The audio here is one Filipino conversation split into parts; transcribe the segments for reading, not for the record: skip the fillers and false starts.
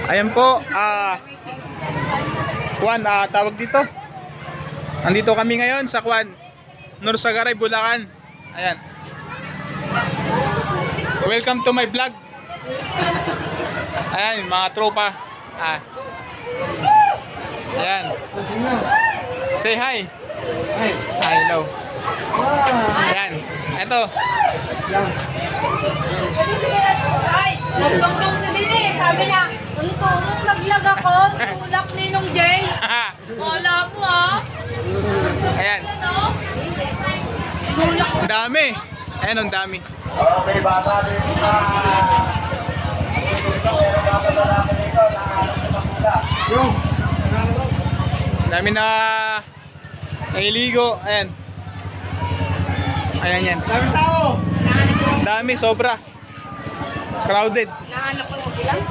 Ayan po, Kwan, tawag dito. Andito kami ngayon sa Kwan, Norsagaray, Bulacan. Ayan. Welcome to my vlog. Ayan, mga tropa. Ayan. Say hi. Hi. Hello. Ayan. Eto. Ay, nagtungtong sa din eh. Sabi niya, tulong naglag ako. Tulak ni nung Jay. Wala mo ah. Ayan. Tulak. Ang dami. Ayan, ang dami. Okay, bata dito Dami na nailigo. Ayan. Ayan yan. Daming tao. Dami, sobra. Crowded. Nahanap ko ng bilang.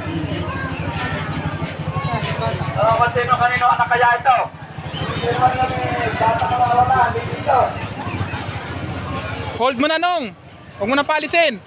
Kung sino-kanino na kaya ito? Sino man lang bata na wala dito. Hold mo na, Nong. Huwag mo na palisin.